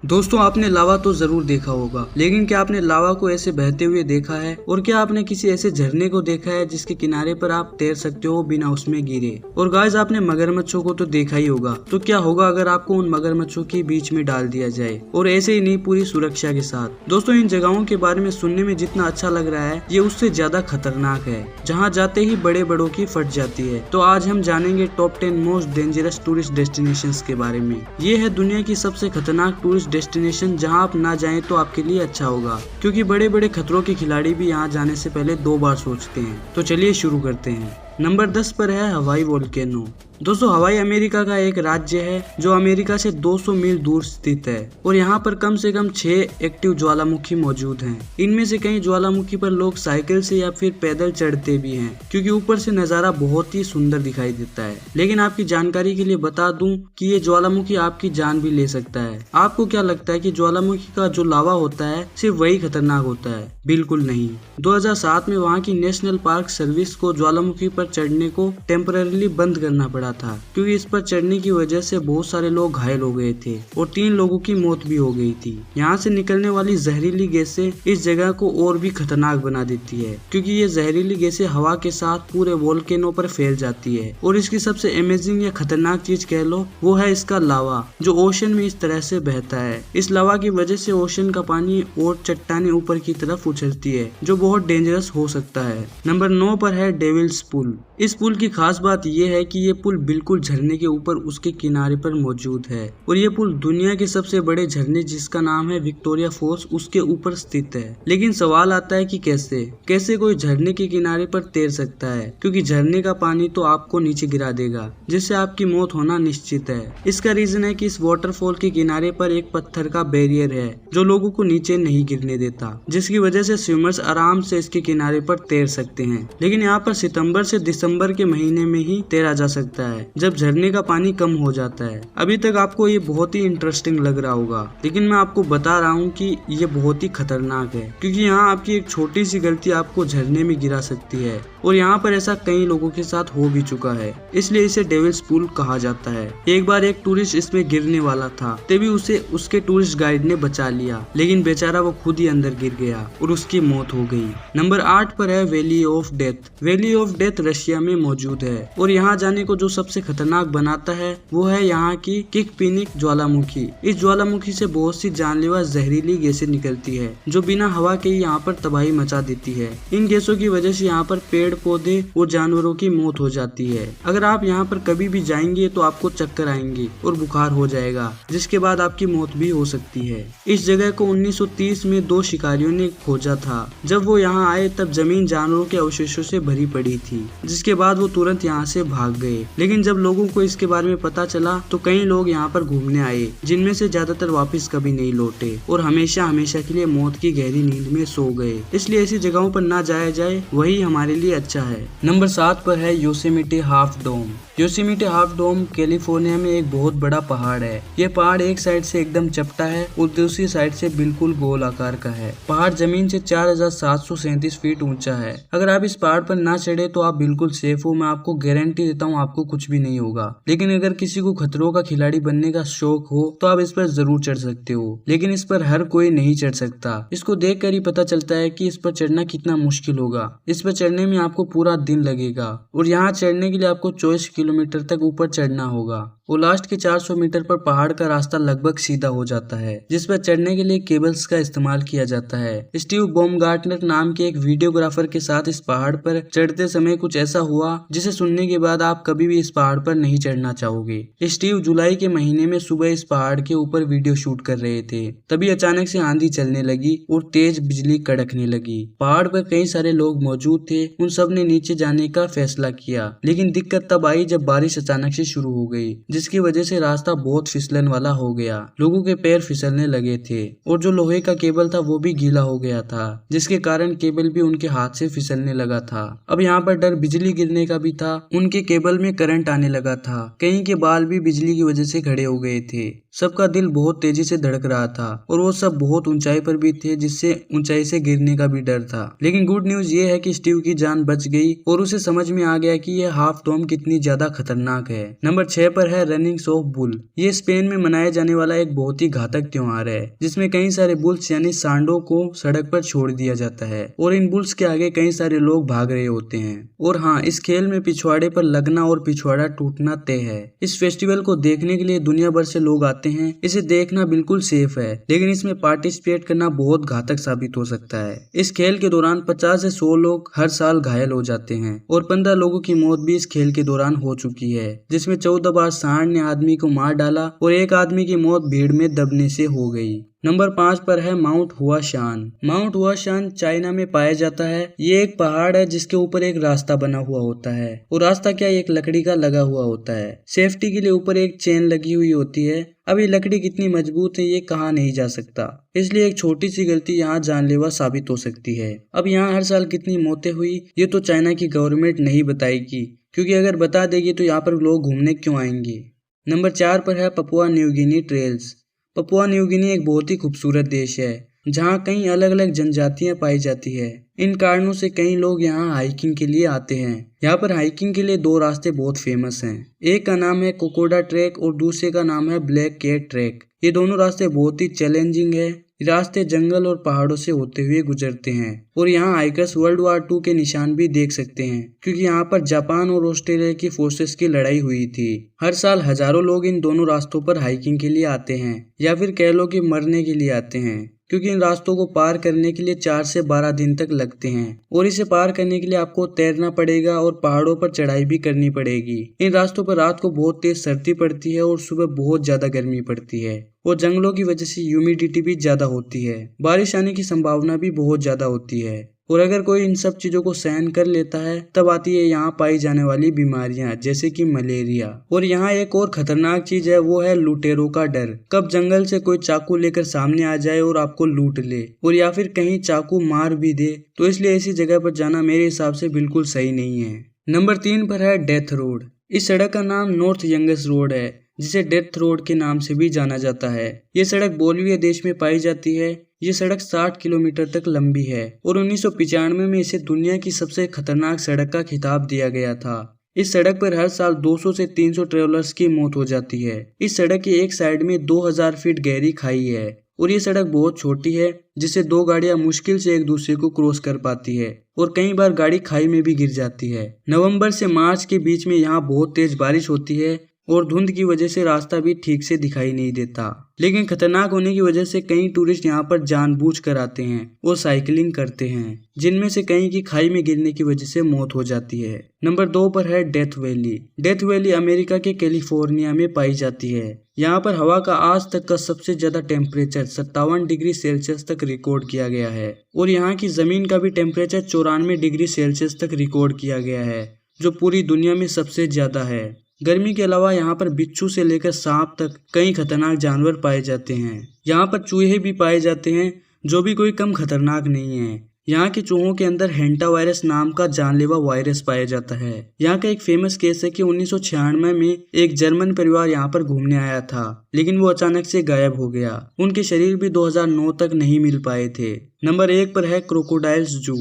दोस्तों आपने लावा तो जरूर देखा होगा, लेकिन क्या आपने लावा को ऐसे बहते हुए देखा है? और क्या आपने किसी ऐसे झरने को देखा है जिसके किनारे पर आप तैर सकते हो बिना उसमें गिरे? और गाइस आपने मगरमच्छों को तो देखा ही होगा, तो क्या होगा अगर आपको उन मगरमच्छों के बीच में डाल दिया जाए, और ऐसे ही नहीं पूरी सुरक्षा के साथ। दोस्तों इन जगहों के बारे में सुनने में जितना अच्छा लग रहा है, ये उससे ज्यादा खतरनाक है, जहाँ जाते ही बड़े बड़ों की फट जाती है। तो आज हम जानेंगे top 10 most dangerous tourist destinations के बारे में। ये है दुनिया की सबसे खतरनाक टूरिस्ट डेस्टिनेशन, जहां आप ना जाएं तो आपके लिए अच्छा होगा, क्योंकि बड़े बड़े खतरों के खिलाड़ी भी यहां जाने से पहले 2 बार सोचते हैं। तो चलिए शुरू करते हैं। नंबर 10 पर है हवाई वोल्केनो। दोस्तों हवाई अमेरिका का एक राज्य है जो अमेरिका से 200 मील दूर स्थित है, और यहाँ पर कम से कम 6 एक्टिव ज्वालामुखी मौजूद हैं। इनमें से कई ज्वालामुखी पर लोग साइकिल से या फिर पैदल चढ़ते भी हैं, क्योंकि ऊपर से नज़ारा बहुत ही सुंदर दिखाई देता है। लेकिन आपकी जानकारी के लिए बता दूं कि ये ज्वालामुखी आपकी जान भी ले सकता है। आपको क्या लगता है कि ज्वालामुखी का जो लावा होता है सिर्फ वही खतरनाक होता है? बिल्कुल नहीं। 2007 में वहाँ की नेशनल पार्क सर्विस को ज्वालामुखी पर चढ़ने को टेम्पररीली बंद करना पड़ा था, क्योंकि इस पर चढ़ने की वजह से बहुत सारे लोग घायल हो गए थे और 3 लोगों की मौत भी हो गई थी। यहाँ से निकलने वाली जहरीली गैसें इस जगह को और भी खतरनाक बना देती है, क्योंकि ये जहरीली गैसें हवा के साथ पूरे वोल्केनो पर फैल जाती है। और इसकी सबसे अमेजिंग या खतरनाक चीज कह लो, वो है इसका लावा, जो ओशन में इस तरह से बहता है। इस लावा की वजह से ओशन का पानी और चट्टानें ऊपर की तरफ उछलती है, जो बहुत डेंजरस हो सकता है। नंबर 9 पर है डेविल्स पुल। इस पुल की खास बात यह है कि ये पुल बिल्कुल झरने के ऊपर उसके किनारे पर मौजूद है, और ये पुल दुनिया के सबसे बड़े झरने जिसका नाम है विक्टोरिया फॉल्स उसके ऊपर स्थित है। लेकिन सवाल आता है कि कैसे कोई झरने के किनारे पर तैर सकता है, क्योंकि झरने का पानी तो आपको नीचे गिरा देगा, जिससे आपकी मौत होना निश्चित है। इसका रीजन है कि इस वाटरफॉल के किनारे पर एक पत्थर का बैरियर है जो लोगों को नीचे नहीं गिरने देता, जिसकी वजह से स्विमर्स आराम से इसके किनारे पर तैर सकते हैं। लेकिन यहाँ पर सितंबर से दिसंबर के महीने में ही तैरा जा सकता है, जब झरने का पानी कम हो जाता है। अभी तक आपको ये बहुत ही इंटरेस्टिंग लग रहा होगा, लेकिन मैं आपको बता रहा हूँ कि ये बहुत ही खतरनाक है, क्योंकि यहाँ आपकी एक छोटी सी गलती आपको झरने में गिरा सकती है, और यहाँ पर ऐसा कई लोगों के साथ हो भी चुका है। इसलिए इसे डेविल्स पूल कहा जाता है। एक बार एक टूरिस्ट इसमें गिरने वाला था, तभी उसे उसके टूरिस्ट गाइड ने बचा लिया, लेकिन बेचारा वो खुद ही अंदर गिर गया और उसकी मौत हो गई। नंबर 8 पर है valley of death. Valley of death Russia में मौजूद है, और यहाँ जाने को जो सबसे खतरनाक बनाता है वो है यहाँ की किकपिनिक ज्वालामुखी। इस ज्वालामुखी से बहुत सी जानलेवा जहरीली गैसें निकलती है, जो बिना हवा के यहाँ पर तबाही मचा देती है। इन गैसों की वजह से यहाँ पर पेड़ पौधे और जानवरों की मौत हो जाती है। अगर आप यहाँ पर कभी भी जाएंगे तो आपको चक्कर आएंगे और बुखार हो जाएगा, जिसके बाद आपकी मौत भी हो सकती है। इस जगह को 1930 में 2 शिकारियों ने खोजा था। जब वो यहाँ आए तब जमीन जानवरों के अवशेषों से भरी पड़ी थी, जिसके बाद वो तुरंत यहाँ से भाग गए। लेकिन जब लोगों को इसके बारे में पता चला तो कई लोग यहाँ पर घूमने आए, जिनमें से ज्यादातर वापस कभी नहीं लौटे और हमेशा के लिए मौत की गहरी नींद में सो गए। इसलिए ऐसी जगहों पर ना जाया जाए, वही हमारे लिए अच्छा है। नंबर 7 पर है Yosemite Half Dome. Yosemite Half Dome California में एक बहुत बड़ा पहाड़ है। ये पहाड़ एक साइड से एकदम चपटा है और दूसरी साइड से बिल्कुल गोल आकार का है। पहाड़ जमीन से 4737 फीट ऊंचा है। अगर आप इस पहाड़ पर ना चढ़े तो आप बिल्कुल सेफ हो, मैं आपको गारंटी देता हूँ आपको कुछ भी नहीं होगा। लेकिन अगर किसी को खतरों का खिलाड़ी बनने का शौक हो तो आप इस पर जरूर चढ़ सकते हो, लेकिन इस पर हर कोई नहीं चढ़ सकता। इसको देख कर ही पता चलता है कि इस पर चढ़ना कितना मुश्किल होगा। इस पर चढ़ने में आपको पूरा दिन लगेगा, और यहाँ चढ़ने के लिए आपको 24 किलोमीटर तक ऊपर चढ़ना होगा, और लास्ट के 400 मीटर पर पहाड़ का रास्ता लगभग सीधा हो जाता है, जिस पर चढ़ने के लिए केबल्स का इस्तेमाल किया जाता है। स्टीव बॉमगार्टनर नाम के एक वीडियोग्राफर के साथ इस पहाड़ पर चढ़ते समय कुछ ऐसा हुआ जिसे सुनने के बाद आप कभी भी इस पहाड़ पर नहीं चढ़ना चाहोगे। स्टीव जुलाई के महीने में सुबह इस पहाड़ के ऊपर वीडियो शूट कर रहे थे, तभी अचानक से आंधी चलने लगी और तेज बिजली कड़कने लगी। पहाड़ पर कई सारे लोग मौजूद थे, उन सब ने नीचे जाने का फैसला किया, लेकिन दिक्कत तब आई जब बारिश अचानक से शुरू हो गई, जिसकी वजह से रास्ता बहुत फिसलन वाला हो गया। लोगों के पैर फिसलने लगे थे, और जो लोहे का केबल था वो भी गीला हो गया था, जिसके कारण केबल भी उनके हाथ से फिसलने लगा था। अब यहाँ पर डर बिजली गिरने का भी था। उनके केबल में करंट आने लगा था। कहीं के बाल भी बिजली की वजह से खड़े हो गए थे। सबका दिल बहुत तेजी से धड़क रहा था और वो सब बहुत ऊंचाई पर भी थे, जिससे ऊंचाई से गिरने का भी डर था। लेकिन गुड न्यूज ये है कि स्टीव की जान बच गई और उसे समझ में आ गया कि ये हाफ डोम कितनी ज्यादा खतरनाक है। नंबर 6 पर है रनिंग्स ऑफ बुल। ये स्पेन में मनाया जाने वाला एक बहुत ही घातक त्योहार है, जिसमें कई सारे बुल्स यानी सांडों को सड़क पर छोड़ दिया जाता है और इन बुल्स के आगे कई सारे लोग भाग रहे होते हैं। और हाँ, इस खेल में पिछवाड़े पर लगना और पिछवाड़ा टूटना तय है। इस फेस्टिवल को देखने के लिए दुनिया भर से लोग आते हैं। इसे देखना बिल्कुल सेफ है, लेकिन इसमें पार्टिसिपेट करना बहुत घातक साबित हो सकता है। इस खेल के दौरान 50 से 100 लोग हर साल घायल हो जाते हैं और 15 लोगों की मौत भी इस खेल के दौरान हो चुकी है, जिसमें 14 बार सांड ने आदमी को मार डाला और एक आदमी की मौत भीड़ में दबने से हो गई। नंबर 5 पर है माउंट हुआशान। माउंट हुआशान चाइना में पाया जाता है। ये एक पहाड़ है जिसके ऊपर एक रास्ता बना हुआ होता है और रास्ता क्या, एक लकड़ी का लगा हुआ होता है। सेफ्टी के लिए ऊपर एक चेन लगी हुई होती है। अब ये लकड़ी कितनी मजबूत है ये कहा नहीं जा सकता, इसलिए एक छोटी सी गलती यहाँ जानलेवा साबित हो सकती है। अब यहाँ हर साल कितनी मौतें हुई ये तो चाइना की गवर्नमेंट नहीं बताएगी, क्योंकि अगर बता देगी तो यहाँ पर लोग घूमने क्यों आएंगे। नंबर 4 पर है Papua New Guinea trails. Papua New Guinea एक बहुत ही खूबसूरत देश है जहाँ कई अलग अलग जनजातियां पाई जाती है। इन कारणों से कई लोग यहाँ हाइकिंग के लिए आते हैं। यहाँ पर हाइकिंग के लिए 2 रास्ते बहुत फेमस हैं। एक का नाम है कोकोडा ट्रैक और दूसरे का नाम है ब्लैक कैट ट्रैक। ये दोनों रास्ते बहुत ही चैलेंजिंग है। रास्ते जंगल और पहाड़ों से होते हुए गुजरते हैं और यहाँ हाइकर्स वर्ल्ड वार 2 के निशान भी देख सकते हैं, क्योंकि यहाँ पर जापान और ऑस्ट्रेलिया की फोर्सेस की लड़ाई हुई थी। हर साल हजारों लोग इन दोनों रास्तों पर हाइकिंग के लिए आते हैं, या फिर कह लो कि मरने के लिए आते हैं, क्योंकि इन रास्तों को पार करने के लिए 4 से 12 दिन तक लगते हैं और इसे पार करने के लिए आपको तैरना पड़ेगा और पहाड़ों पर चढ़ाई भी करनी पड़ेगी। इन रास्तों पर रात को बहुत तेज सर्दी पड़ती है और सुबह बहुत ज्यादा गर्मी पड़ती है और जंगलों की वजह से ह्यूमिडिटी भी ज्यादा होती है। बारिश आने की संभावना भी बहुत ज्यादा होती है और अगर कोई इन सब चीजों को सहन कर लेता है तब आती है यहाँ पाई जाने वाली बीमारियां, जैसे कि मलेरिया। और यहाँ एक और खतरनाक चीज है, वो है लुटेरों का डर। कब जंगल से कोई चाकू लेकर सामने आ जाए और आपको लूट ले, और या फिर कहीं चाकू मार भी दे, तो इसलिए ऐसी जगह पर जाना मेरे हिसाब से बिल्कुल सही नहीं है। नंबर 3 पर है डेथ रोड। इस सड़क का नाम नॉर्थ यंगेस्ट रोड है, जिसे डेथ रोड के नाम से भी जाना जाता है। ये सड़क बोलिविया देश में पाई जाती है। ये सड़क 60 किलोमीटर तक लंबी है और 1995 में इसे दुनिया की सबसे खतरनाक सड़क का खिताब दिया गया था। इस सड़क पर हर साल 200 से 300 ट्रेवलर्स की मौत हो जाती है। इस सड़क की एक साइड में 2000 फीट गहरी खाई है और ये सड़क बहुत छोटी है, जिससे 2 गाड़ियां मुश्किल से एक दूसरे को क्रॉस कर पाती है और कई बार गाड़ी खाई में भी गिर जाती है। नवंबर से मार्च के बीच में यहाँ बहुत तेज बारिश होती है और धुंध की वजह से रास्ता भी ठीक से दिखाई नहीं देता। लेकिन खतरनाक होने की वजह से कई टूरिस्ट यहाँ पर जानबूझकर आते हैं और साइकिलिंग करते हैं, जिनमें से कई की खाई में गिरने की वजह से मौत हो जाती है। नंबर 2 पर है death valley. Death valley America के कैलिफोर्निया में पाई जाती है। यहाँ पर हवा का आज तक का सबसे ज्यादा टेम्परेचर 57 डिग्री सेल्सियस तक रिकॉर्ड किया गया है और यहाँ की जमीन का भी टेम्परेचर 94 डिग्री सेल्सियस तक रिकॉर्ड किया गया है, जो पूरी दुनिया में सबसे ज्यादा है। गर्मी के अलावा यहाँ पर बिच्छू से लेकर सांप तक कई खतरनाक जानवर पाए जाते हैं। यहाँ पर चूहे भी पाए जाते हैं, जो भी कोई कम खतरनाक नहीं है। यहाँ के चूहों के अंदर हेंटा वायरस नाम का जानलेवा वायरस पाया जाता है। यहाँ का एक फेमस केस है कि 1996 में एक जर्मन परिवार यहाँ पर घूमने आया था, लेकिन वो अचानक से गायब हो गया। उनके शरीर भी 2009 तक नहीं मिल पाए थे। नंबर 1 पर है क्रोकोडाइल्स जू।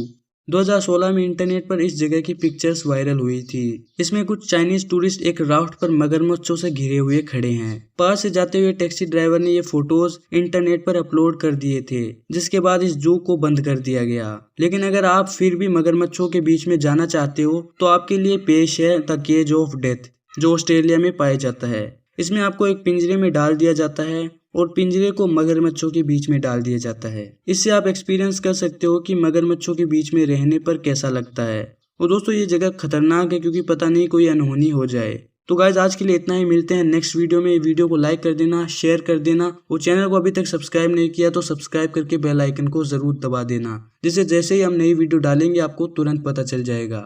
2016 में इंटरनेट पर इस जगह की पिक्चर्स वायरल हुई थी। इसमें कुछ चाइनीज टूरिस्ट एक राफ्ट पर मगरमच्छों से घिरे हुए खड़े हैं। पास से जाते हुए टैक्सी ड्राइवर ने ये फोटोज इंटरनेट पर अपलोड कर दिए थे, जिसके बाद इस जू को बंद कर दिया गया। लेकिन अगर आप फिर भी मगरमच्छों के बीच में जाना चाहते हो तो आपके लिए पेश है द केज ऑफ डेथ, जो ऑस्ट्रेलिया में पाया जाता है। इसमें आपको एक पिंजरे में डाल दिया जाता है और पिंजरे को मगरमच्छों के बीच में डाल दिया जाता है। इससे आप एक्सपीरियंस कर सकते हो कि मगरमच्छों के बीच में रहने पर कैसा लगता है। और दोस्तों ये जगह खतरनाक है, क्योंकि पता नहीं कोई अनहोनी हो जाए। तो गाइज आज के लिए इतना ही, मिलते हैं नेक्स्ट वीडियो में। वीडियो को लाइक कर देना, शेयर कर देना और चैनल को अभी तक सब्सक्राइब नहीं किया तो सब्सक्राइब करके बेल आइकन को जरूर दबा देना, जिससे जैसे ही हम नई वीडियो डालेंगे आपको तुरंत पता चल जाएगा।